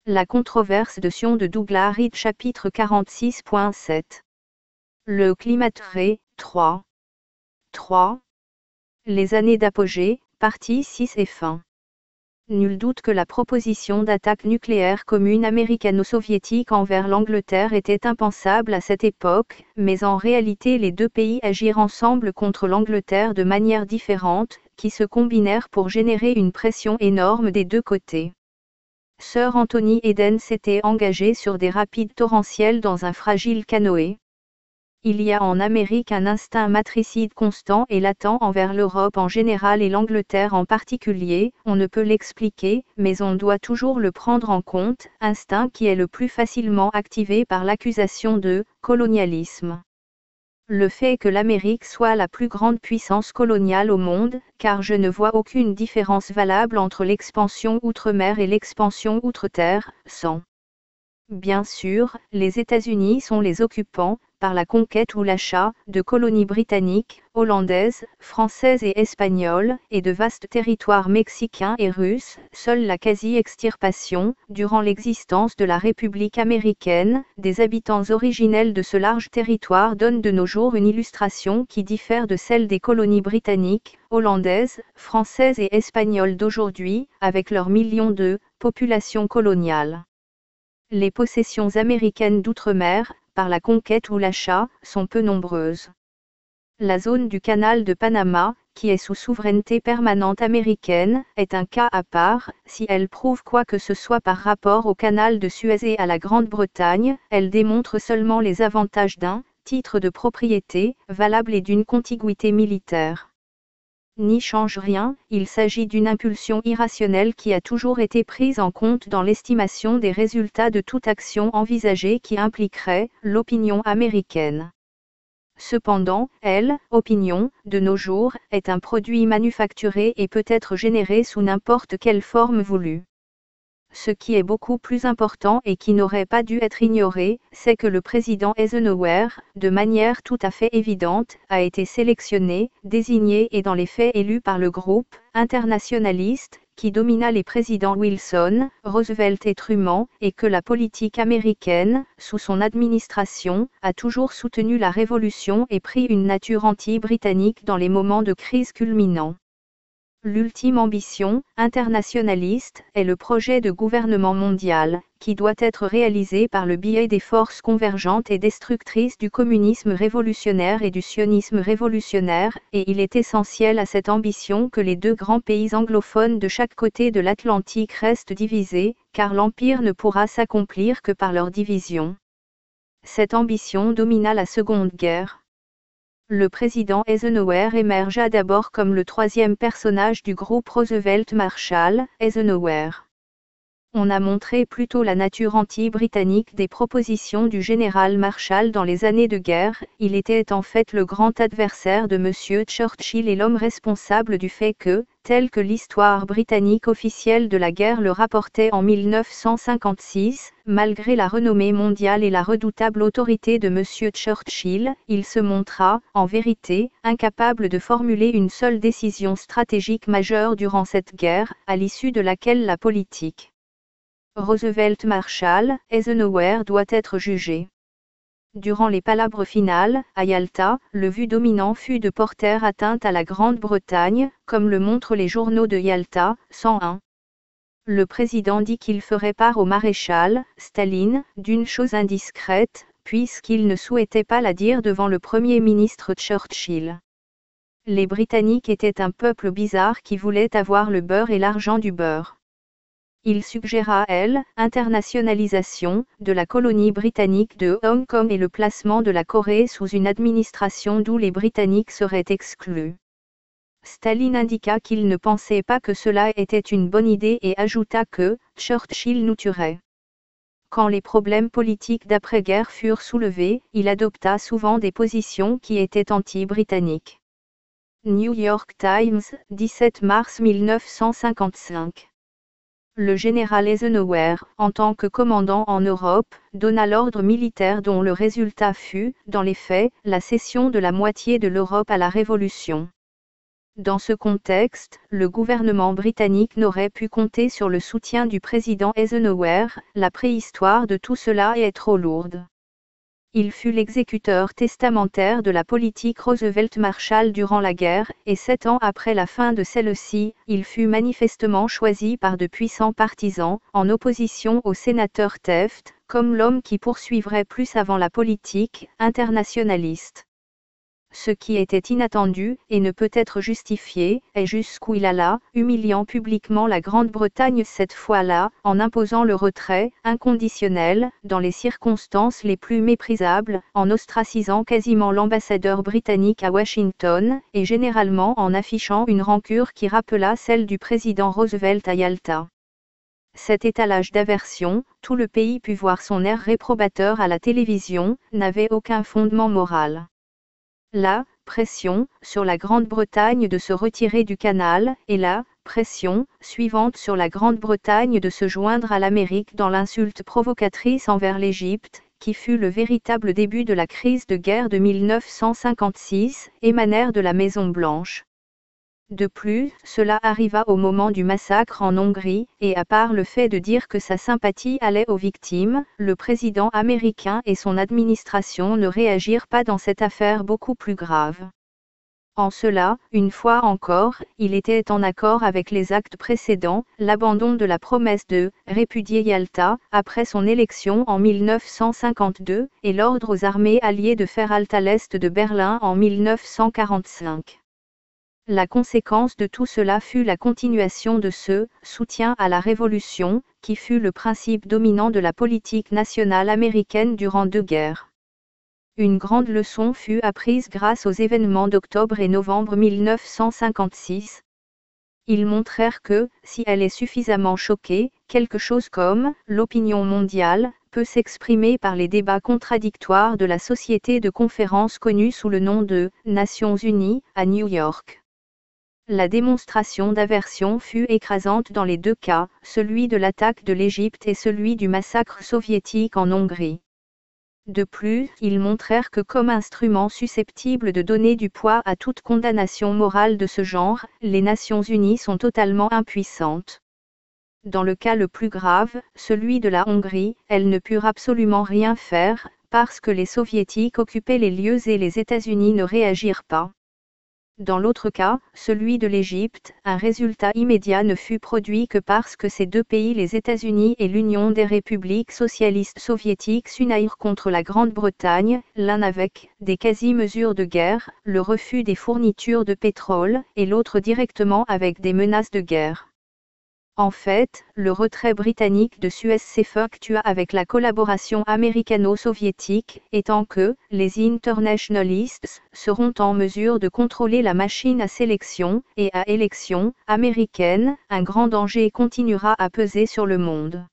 La controverse de Sion de Douglas Reed chapitre 46.7. Le climateré, 3. Les années d'apogée, partie 6 et fin. Nul doute que la proposition d'attaque nucléaire commune américano-soviétique envers l'Angleterre était impensable à cette époque, mais en réalité les deux pays agirent ensemble contre l'Angleterre de manière différente, qui se combinèrent pour générer une pression énorme des deux côtés. Sir Anthony Eden s'était engagé sur des rapides torrentiels dans un fragile canoë. Il y a en Amérique un instinct matricide constant et latent envers l'Europe en général et l'Angleterre en particulier, on ne peut l'expliquer, mais on doit toujours le prendre en compte, instinct qui est le plus facilement activé par l'accusation de colonialisme. Le fait que l'Amérique soit la plus grande puissance coloniale au monde, car je ne vois aucune différence valable entre l'expansion outre-mer et l'expansion outre-terre, sans. Bien sûr, les États-Unis sont les occupants, par la conquête ou l'achat, de colonies britanniques, hollandaises, françaises et espagnoles, et de vastes territoires mexicains et russes. Seule la quasi-extirpation, durant l'existence de la République américaine, des habitants originels de ce large territoire donne de nos jours une illustration qui diffère de celle des colonies britanniques, hollandaises, françaises et espagnoles d'aujourd'hui, avec leurs millions de population coloniale. Les possessions américaines d'outre-mer, par la conquête ou l'achat, sont peu nombreuses. La zone du canal de Panama, qui est sous souveraineté permanente américaine, est un cas à part. Si elle prouve quoi que ce soit par rapport au canal de Suez et à la Grande-Bretagne, elle démontre seulement les avantages d'un titre de propriété valable et d'une contiguïté militaire. N'y change rien, il s'agit d'une impulsion irrationnelle qui a toujours été prise en compte dans l'estimation des résultats de toute action envisagée qui impliquerait l'opinion américaine. Cependant, opinion, de nos jours, est un produit manufacturé et peut être généré sous n'importe quelle forme voulue. Ce qui est beaucoup plus important et qui n'aurait pas dû être ignoré, c'est que le président Eisenhower, de manière tout à fait évidente, a été sélectionné, désigné et dans les faits élu par le groupe internationaliste, qui domina les présidents Wilson, Roosevelt et Truman, et que la politique américaine, sous son administration, a toujours soutenu la révolution et pris une nature anti-britannique dans les moments de crise culminants. L'ultime ambition, internationaliste, est le projet de gouvernement mondial, qui doit être réalisé par le biais des forces convergentes et destructrices du communisme révolutionnaire et du sionisme révolutionnaire, et il est essentiel à cette ambition que les deux grands pays anglophones de chaque côté de l'Atlantique restent divisés, car l'Empire ne pourra s'accomplir que par leur division. Cette ambition domina la Seconde Guerre. Le président Eisenhower émergea d'abord comme le troisième personnage du groupe Roosevelt-Marshall-Eisenhower. On a montré plutôt la nature anti-britannique des propositions du général Marshall dans les années de guerre. Il était en fait le grand adversaire de M. Churchill et l'homme responsable du fait que, tel que l'histoire britannique officielle de la guerre le rapportait en 1956, malgré la renommée mondiale et la redoutable autorité de M. Churchill, il se montra, en vérité, incapable de formuler une seule décision stratégique majeure durant cette guerre, à l'issue de laquelle la politique Roosevelt-Marshall, Eisenhower doit être jugé. Durant les palabres finales, à Yalta, le vue dominant fut de porter atteinte à la Grande-Bretagne, comme le montrent les journaux de Yalta, 101. Le président dit qu'il ferait part au maréchal, Staline, d'une chose indiscrète, puisqu'il ne souhaitait pas la dire devant le Premier ministre Churchill. Les Britanniques étaient un peuple bizarre qui voulait avoir le beurre et l'argent du beurre. Il suggéra internationalisation de la colonie britannique de Hong Kong et le placement de la Corée sous une administration d'où les Britanniques seraient exclus. Staline indiqua qu'il ne pensait pas que cela était une bonne idée et ajouta que Churchill nous tuerait. Quand les problèmes politiques d'après-guerre furent soulevés, il adopta souvent des positions qui étaient anti-britanniques. New York Times, 17 mars 1955. Le général Eisenhower, en tant que commandant en Europe, donna l'ordre militaire dont le résultat fut, dans les faits, la cession de la moitié de l'Europe à la Révolution. Dans ce contexte, le gouvernement britannique n'aurait pu compter sur le soutien du président Eisenhower, la préhistoire de tout cela est trop lourde. Il fut l'exécuteur testamentaire de la politique Roosevelt-Marshall durant la guerre, et 7 ans après la fin de celle-ci, il fut manifestement choisi par de puissants partisans, en opposition au sénateur Taft, comme l'homme qui poursuivrait plus avant la politique internationaliste. Ce qui était inattendu, et ne peut être justifié, est jusqu'où il alla, humiliant publiquement la Grande-Bretagne cette fois-là, en imposant le retrait, inconditionnel, dans les circonstances les plus méprisables, en ostracisant quasiment l'ambassadeur britannique à Washington, et généralement en affichant une rancœur qui rappela celle du président Roosevelt à Yalta. Cet étalage d'aversion, tout le pays put voir son air réprobateur à la télévision, n'avait aucun fondement moral. La pression sur la Grande-Bretagne de se retirer du canal, et la pression suivante sur la Grande-Bretagne de se joindre à l'Amérique dans l'insulte provocatrice envers l'Égypte, qui fut le véritable début de la crise de guerre de 1956, émanèrent de la Maison-Blanche. De plus, cela arriva au moment du massacre en Hongrie, et à part le fait de dire que sa sympathie allait aux victimes, le président américain et son administration ne réagirent pas dans cette affaire beaucoup plus grave. En cela, une fois encore, il était en accord avec les actes précédents, l'abandon de la promesse de répudier Yalta, après son élection en 1952, et l'ordre aux armées alliées de faire halte à l'est de Berlin en 1945. La conséquence de tout cela fut la continuation de ce soutien à la Révolution, qui fut le principe dominant de la politique nationale américaine durant 2 guerres. Une grande leçon fut apprise grâce aux événements d'octobre et novembre 1956. Ils montrèrent que, si elle est suffisamment choquée, quelque chose comme l'opinion mondiale peut s'exprimer par les débats contradictoires de la société de conférence connue sous le nom de Nations Unies, à New York. La démonstration d'aversion fut écrasante dans les 2 cas, celui de l'attaque de l'Égypte et celui du massacre soviétique en Hongrie. De plus, ils montrèrent que comme instrument susceptible de donner du poids à toute condamnation morale de ce genre, les Nations Unies sont totalement impuissantes. Dans le cas le plus grave, celui de la Hongrie, elles ne purent absolument rien faire, parce que les Soviétiques occupaient les lieux et les États-Unis ne réagirent pas. Dans l'autre cas, celui de l'Égypte, un résultat immédiat ne fut produit que parce que ces 2 pays, les États-Unis et l'Union des républiques socialistes soviétiques, s'unirent contre la Grande-Bretagne, l'un avec des quasi-mesures de guerre, le refus des fournitures de pétrole, et l'autre directement avec des menaces de guerre. En fait, le retrait britannique de Suez s'effectua avec la collaboration américano-soviétique, étant que les internationalists seront en mesure de contrôler la machine à sélection et à élection américaine, un grand danger continuera à peser sur le monde.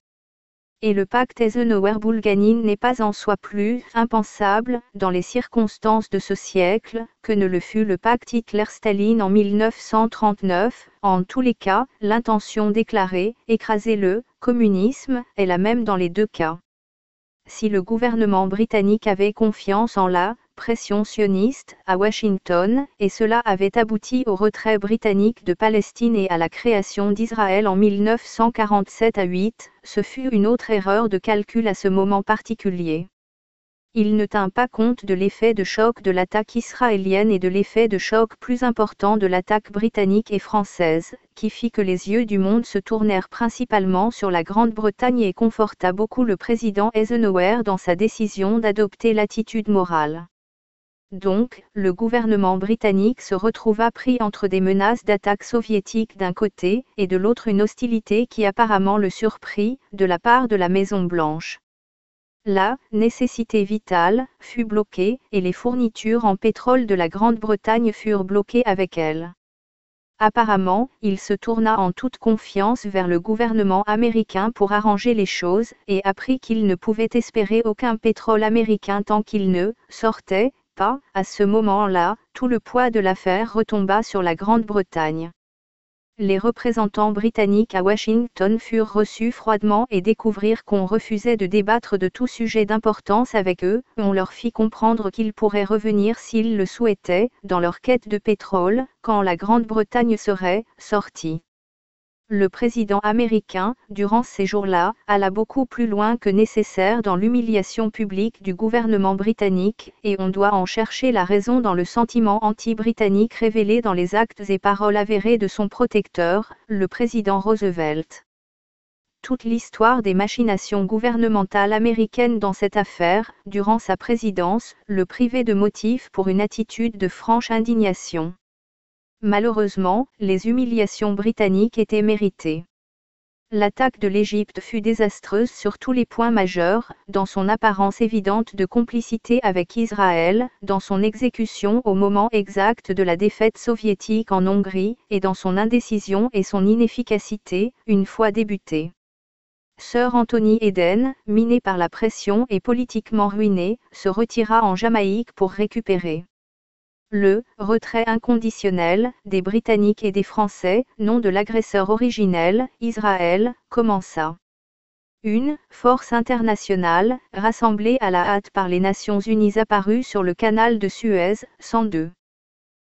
Et le pacte Eisenhower-Bulganin n'est pas en soi plus impensable, dans les circonstances de ce siècle, que ne le fut le pacte Hitler-Staline en 1939, en tous les cas, l'intention déclarée, écraser le communisme, est la même dans les 2 cas. Si le gouvernement britannique avait confiance en la pression sioniste à Washington, et cela avait abouti au retrait britannique de Palestine et à la création d'Israël en 1947 à 8, ce fut une autre erreur de calcul à ce moment particulier. Il ne tint pas compte de l'effet de choc de l'attaque israélienne et de l'effet de choc plus important de l'attaque britannique et française, qui fit que les yeux du monde se tournèrent principalement sur la Grande-Bretagne et conforta beaucoup le président Eisenhower dans sa décision d'adopter l'attitude morale. Donc, le gouvernement britannique se retrouva pris entre des menaces d'attaque soviétique d'un côté, et de l'autre une hostilité qui apparemment le surprit, de la part de la Maison-Blanche. La nécessité vitale fut bloquée, et les fournitures en pétrole de la Grande-Bretagne furent bloquées avec elle. Apparemment, il se tourna en toute confiance vers le gouvernement américain pour arranger les choses, et apprit qu'il ne pouvait espérer aucun pétrole américain tant qu'il ne sortait pas. À ce moment-là, tout le poids de l'affaire retomba sur la Grande-Bretagne. Les représentants britanniques à Washington furent reçus froidement et découvrirent qu'on refusait de débattre de tout sujet d'importance avec eux. On leur fit comprendre qu'ils pourraient revenir s'ils le souhaitaient, dans leur quête de pétrole, quand la Grande-Bretagne serait sortie. Le président américain, durant ces jours-là, alla beaucoup plus loin que nécessaire dans l'humiliation publique du gouvernement britannique, et on doit en chercher la raison dans le sentiment anti-britannique révélé dans les actes et paroles avérés de son protecteur, le président Roosevelt. Toute l'histoire des machinations gouvernementales américaines dans cette affaire, durant sa présidence, le privait de motif pour une attitude de franche indignation. Malheureusement, les humiliations britanniques étaient méritées. L'attaque de l'Égypte fut désastreuse sur tous les points majeurs, dans son apparence évidente de complicité avec Israël, dans son exécution au moment exact de la défaite soviétique en Hongrie, et dans son indécision et son inefficacité, une fois débutée. Sir Anthony Eden, miné par la pression et politiquement ruiné, se retira en Jamaïque pour récupérer. Le retrait inconditionnel des Britanniques et des Français, non de l'agresseur originel, Israël, commença. Une force internationale, rassemblée à la hâte par les Nations Unies apparut sur le canal de Suez, 102.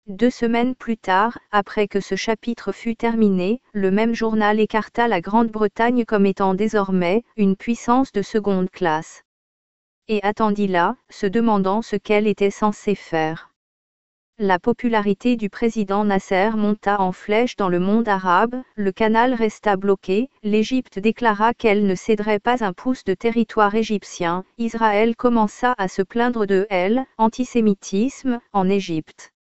2 semaines plus tard, après que ce chapitre fut terminé, le même journal écarta la Grande-Bretagne comme étant désormais une puissance de seconde classe. Et attendit là, se demandant ce qu'elle était censée faire. La popularité du président Nasser monta en flèche dans le monde arabe, le canal resta bloqué, l'Égypte déclara qu'elle ne céderait pas un pouce de territoire égyptien, Israël commença à se plaindre de antisémitisme, en Égypte.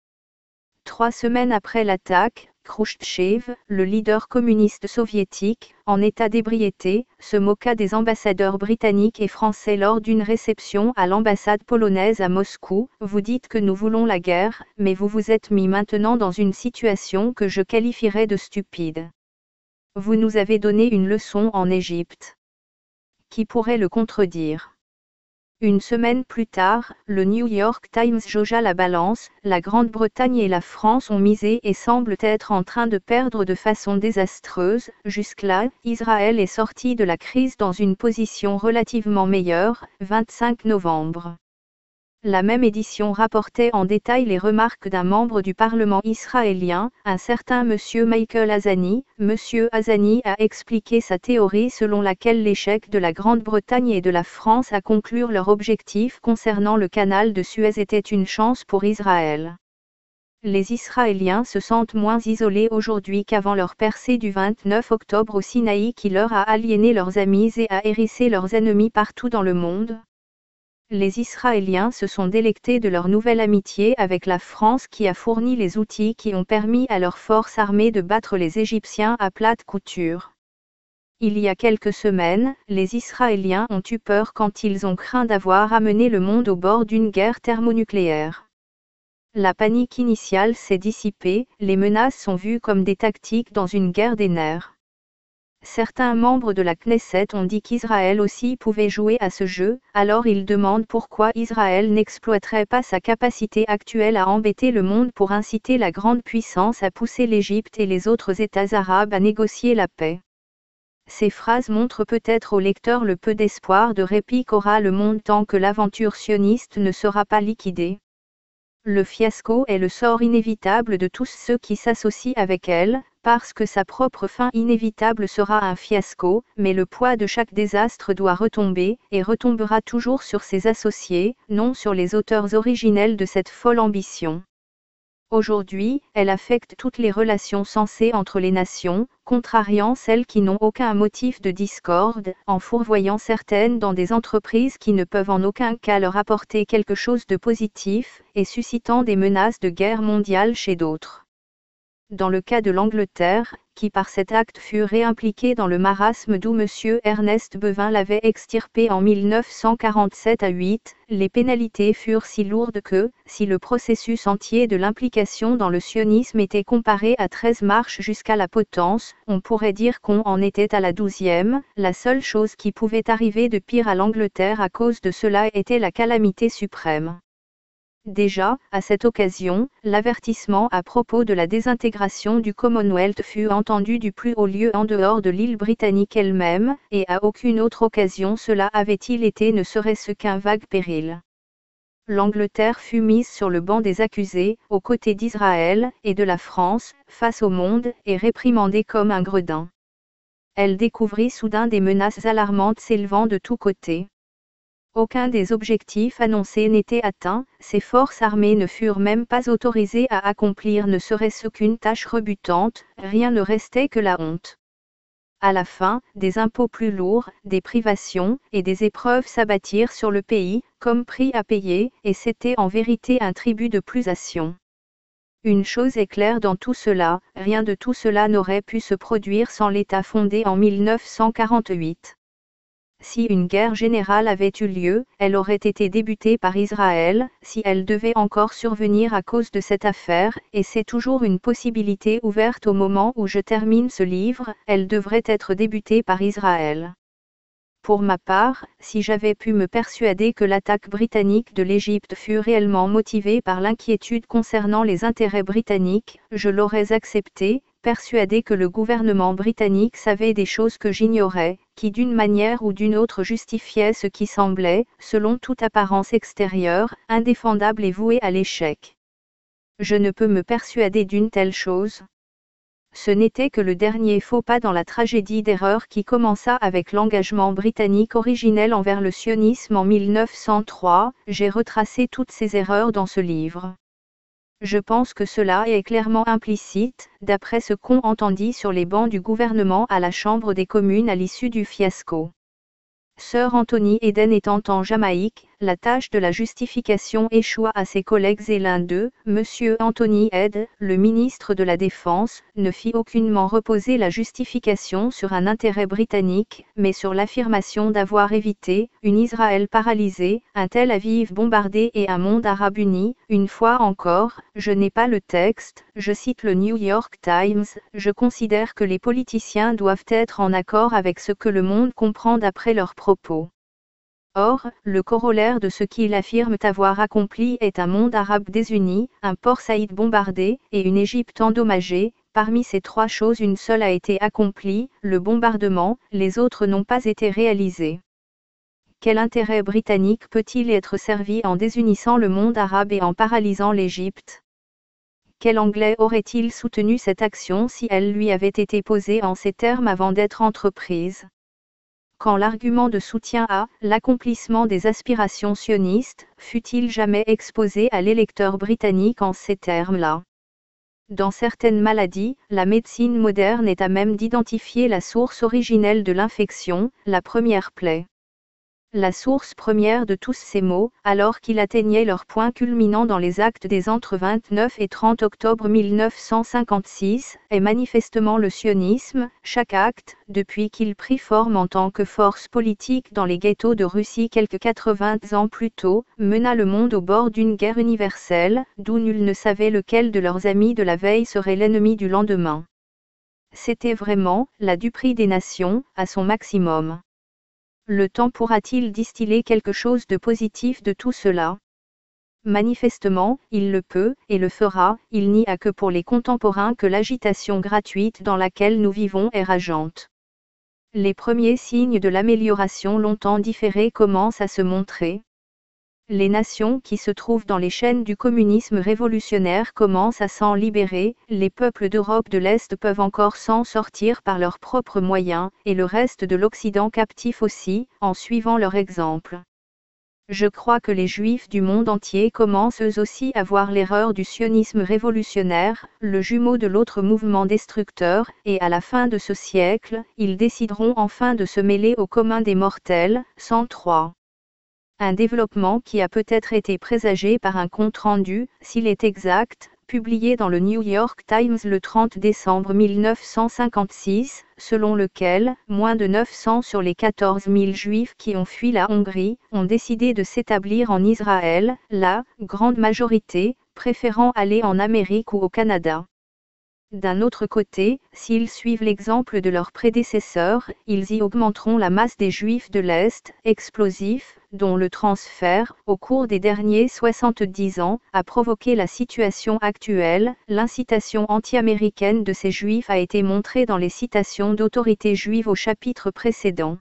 3 semaines après l'attaque, Khrouchtchev, le leader communiste soviétique, en état d'ébriété, se moqua des ambassadeurs britanniques et français lors d'une réception à l'ambassade polonaise à Moscou. Vous dites que nous voulons la guerre, mais vous vous êtes mis maintenant dans une situation que je qualifierais de stupide. Vous nous avez donné une leçon en Égypte. Qui pourrait le contredire ? Une semaine plus tard, le New York Times jaugea la balance, la Grande-Bretagne et la France ont misé et semblent être en train de perdre de façon désastreuse. Jusque-là, Israël est sorti de la crise dans une position relativement meilleure, 25 novembre. La même édition rapportait en détail les remarques d'un membre du Parlement israélien, un certain M. Michael Azani. M. Azani a expliqué sa théorie selon laquelle l'échec de la Grande-Bretagne et de la France à conclure leur objectif concernant le canal de Suez était une chance pour Israël. Les Israéliens se sentent moins isolés aujourd'hui qu'avant leur percée du 29 octobre au Sinaï qui leur a aliéné leurs amis et a hérissé leurs ennemis partout dans le monde. Les Israéliens se sont délectés de leur nouvelle amitié avec la France qui a fourni les outils qui ont permis à leurs forces armées de battre les Égyptiens à plate couture. Il y a quelques semaines, les Israéliens ont eu peur quand ils ont craint d'avoir amené le monde au bord d'une guerre thermonucléaire. La panique initiale s'est dissipée, les menaces sont vues comme des tactiques dans une guerre des nerfs. Certains membres de la Knesset ont dit qu'Israël aussi pouvait jouer à ce jeu, alors ils demandent pourquoi Israël n'exploiterait pas sa capacité actuelle à embêter le monde pour inciter la grande puissance à pousser l'Égypte et les autres États arabes à négocier la paix. Ces phrases montrent peut-être au lecteur le peu d'espoir de répit qu'aura le monde tant que l'aventure sioniste ne sera pas liquidée. Le fiasco est le sort inévitable de tous ceux qui s'associent avec elle, parce que sa propre fin inévitable sera un fiasco, mais le poids de chaque désastre doit retomber, et retombera toujours sur ses associés, non sur les auteurs originels de cette folle ambition. Aujourd'hui, elle affecte toutes les relations sensées entre les nations, contrariant celles qui n'ont aucun motif de discorde, en fourvoyant certaines dans des entreprises qui ne peuvent en aucun cas leur apporter quelque chose de positif, et suscitant des menaces de guerre mondiale chez d'autres. Dans le cas de l'Angleterre, qui par cet acte fut réimpliquée dans le marasme d'où M. Ernest Bevin l'avait extirpé en 1947 à 8, les pénalités furent si lourdes que, si le processus entier de l'implication dans le sionisme était comparé à 13 marches jusqu'à la potence, on pourrait dire qu'on en était à la 12e, la seule chose qui pouvait arriver de pire à l'Angleterre à cause de cela était la calamité suprême. Déjà, à cette occasion, l'avertissement à propos de la désintégration du Commonwealth fut entendu du plus haut lieu en dehors de l'île britannique elle-même, et à aucune autre occasion cela avait-il été ne serait-ce qu'un vague péril. L'Angleterre fut mise sur le banc des accusés, aux côtés d'Israël et de la France, face au monde, et réprimandée comme un gredin. Elle découvrit soudain des menaces alarmantes s'élevant de tous côtés. Aucun des objectifs annoncés n'était atteint, ses forces armées ne furent même pas autorisées à accomplir ne serait-ce qu'une tâche rebutante, rien ne restait que la honte. À la fin, des impôts plus lourds, des privations, et des épreuves s'abattirent sur le pays, comme prix à payer, et c'était en vérité un tribut de plus à Sion. Une chose est claire dans tout cela, rien de tout cela n'aurait pu se produire sans l'État fondé en 1948. Si une guerre générale avait eu lieu, elle aurait été débutée par Israël, si elle devait encore survenir à cause de cette affaire, et c'est toujours une possibilité ouverte au moment où je termine ce livre, elle devrait être débutée par Israël. Pour ma part, si j'avais pu me persuader que l'attaque britannique de l'Égypte fut réellement motivée par l'inquiétude concernant les intérêts britanniques, je l'aurais accepté, persuadé que le gouvernement britannique savait des choses que j'ignorais, qui d'une manière ou d'une autre justifiaient ce qui semblait, selon toute apparence extérieure, indéfendable et voué à l'échec. Je ne peux me persuader d'une telle chose. Ce n'était que le dernier faux pas dans la tragédie d'erreur qui commença avec l'engagement britannique originel envers le sionisme en 1903, j'ai retracé toutes ces erreurs dans ce livre. Je pense que cela est clairement implicite, d'après ce qu'on entendit sur les bancs du gouvernement à la Chambre des communes à l'issue du fiasco. Sir Anthony Eden étant en Jamaïque, la tâche de la justification échoua à ses collègues et l'un d'eux, M. Anthony Eden, le ministre de la Défense, ne fit aucunement reposer la justification sur un intérêt britannique, mais sur l'affirmation d'avoir évité une Israël paralysée, un Tel Aviv bombardé et un monde arabe uni. Une fois encore, je n'ai pas le texte, je cite le New York Times, je considère que les politiciens doivent être en accord avec ce que le monde comprend d'après leurs propos. Or, le corollaire de ce qu'ils affirment avoir accompli est un monde arabe désuni, un port Saïd bombardé, et une Égypte endommagée. Parmi ces trois choses une seule a été accomplie, le bombardement, les autres n'ont pas été réalisées. Quel intérêt britannique peut-il être servi en désunissant le monde arabe et en paralysant l'Égypte ? Quel Anglais aurait-il soutenu cette action si elle lui avait été posée en ces termes avant d'être entreprise ? Quand l'argument de soutien à l'accomplissement des aspirations sionistes fut-il jamais exposé à l'électeur britannique en ces termes-là ? Dans certaines maladies, la médecine moderne est à même d'identifier la source originelle de l'infection, la première plaie. La source première de tous ces maux, alors qu'il atteignait leur point culminant dans les actes des entre 29 et 30 octobre 1956, est manifestement le sionisme. Chaque acte, depuis qu'il prit forme en tant que force politique dans les ghettos de Russie quelques 80 ans plus tôt, mena le monde au bord d'une guerre universelle, d'où nul ne savait lequel de leurs amis de la veille serait l'ennemi du lendemain. C'était vraiment la duperie des nations, à son maximum. Le temps pourra-t-il distiller quelque chose de positif de tout cela ? Manifestement, il le peut, et le fera. Il n'y a que pour les contemporains que l'agitation gratuite dans laquelle nous vivons est rageante. Les premiers signes de l'amélioration longtemps différée commencent à se montrer. Les nations qui se trouvent dans les chaînes du communisme révolutionnaire commencent à s'en libérer, les peuples d'Europe de l'Est peuvent encore s'en sortir par leurs propres moyens, et le reste de l'Occident captif aussi, en suivant leur exemple. Je crois que les Juifs du monde entier commencent eux aussi à voir l'erreur du sionisme révolutionnaire, le jumeau de l'autre mouvement destructeur, et à la fin de ce siècle, ils décideront enfin de se mêler au commun des mortels. 103. Un développement qui a peut-être été présagé par un compte-rendu, s'il est exact, publié dans le New York Times le 30 décembre 1956, selon lequel, moins de 900 sur les 14 000 Juifs qui ont fui la Hongrie, ont décidé de s'établir en Israël, la grande majorité, préférant aller en Amérique ou au Canada. D'un autre côté, s'ils suivent l'exemple de leurs prédécesseurs, ils y augmenteront la masse des Juifs de l'Est, explosifs, dont le transfert, au cours des derniers 70 ans, a provoqué la situation actuelle. L'incitation anti-américaine de ces Juifs a été montrée dans les citations d'autorités juives au chapitre précédent.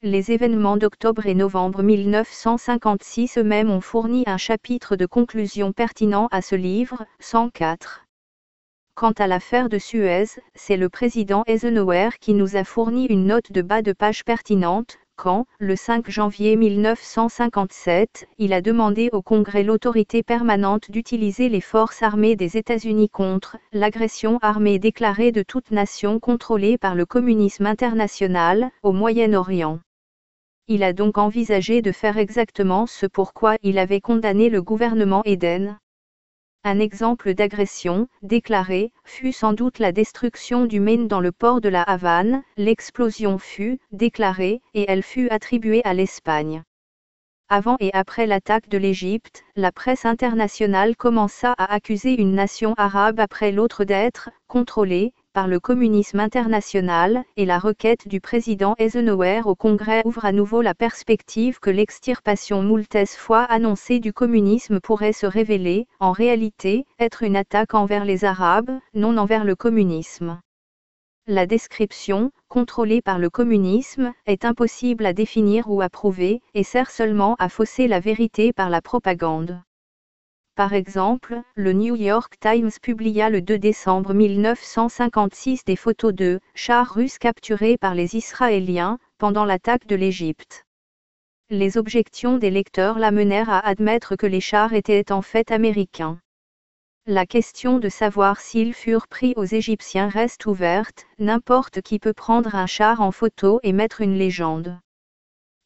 Les événements d'octobre et novembre 1956 eux-mêmes ont fourni un chapitre de conclusion pertinent à ce livre, 104. Quant à l'affaire de Suez, c'est le président Eisenhower qui nous a fourni une note de bas de page pertinente, quand, le 5 janvier 1957, il a demandé au Congrès l'autorité permanente d'utiliser les forces armées des États-Unis contre l'agression armée déclarée de toute nation contrôlée par le communisme international, au Moyen-Orient. Il a donc envisagé de faire exactement ce pourquoi il avait condamné le gouvernement Eden. Un exemple d'agression, déclarée, fut sans doute la destruction du Maine dans le port de la Havane. L'explosion fut déclarée, et elle fut attribuée à l'Espagne. Avant et après l'attaque de l'Égypte, la presse internationale commença à accuser une nation arabe après l'autre d'être contrôlée par le communisme international, et la requête du président Eisenhower au Congrès ouvre à nouveau la perspective que l'extirpation moultes fois annoncée du communisme pourrait se révéler, en réalité, être une attaque envers les Arabes, non envers le communisme. La description, contrôlée par le communisme, est impossible à définir ou à prouver, et sert seulement à fausser la vérité par la propagande. Par exemple, le New York Times publia le 2 décembre 1956 des photos de chars russes capturés par les Israéliens, pendant l'attaque de l'Égypte. Les objections des lecteurs l'amenèrent à admettre que les chars étaient en fait américains. La question de savoir s'ils furent pris aux Égyptiens reste ouverte, n'importe qui peut prendre un char en photo et mettre une légende.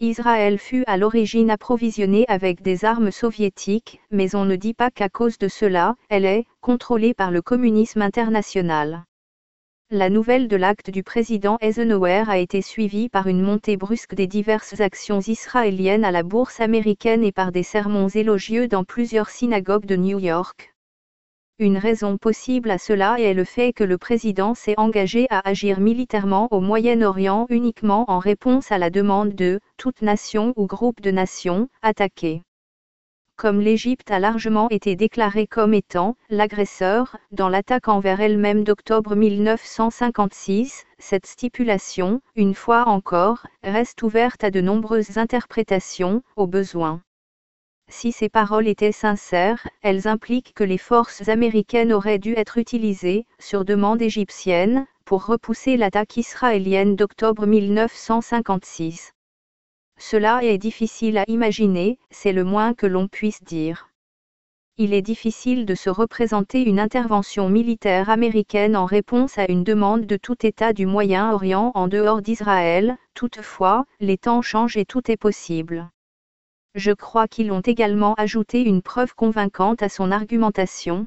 Israël fut à l'origine approvisionné avec des armes soviétiques, mais on ne dit pas qu'à cause de cela, elle est contrôlée par le communisme international. La nouvelle de l'acte du président Eisenhower a été suivie par une montée brusque des diverses actions israéliennes à la bourse américaine et par des sermons élogieux dans plusieurs synagogues de New York. Une raison possible à cela est le fait que le président s'est engagé à agir militairement au Moyen-Orient uniquement en réponse à la demande de toute nation ou groupe de nations attaquées. Comme l'Égypte a largement été déclarée comme étant l'agresseur dans l'attaque envers elle-même d'octobre 1956, cette stipulation, une fois encore, reste ouverte à de nombreuses interprétations, au besoin. Si ces paroles étaient sincères, elles impliquent que les forces américaines auraient dû être utilisées, sur demande égyptienne, pour repousser l'attaque israélienne d'octobre 1956. Cela est difficile à imaginer, c'est le moins que l'on puisse dire. Il est difficile de se représenter une intervention militaire américaine en réponse à une demande de tout État du Moyen-Orient en dehors d'Israël. Toutefois, les temps changent et tout est possible. Je crois qu'ils ont également ajouté une preuve convaincante à son argumentation.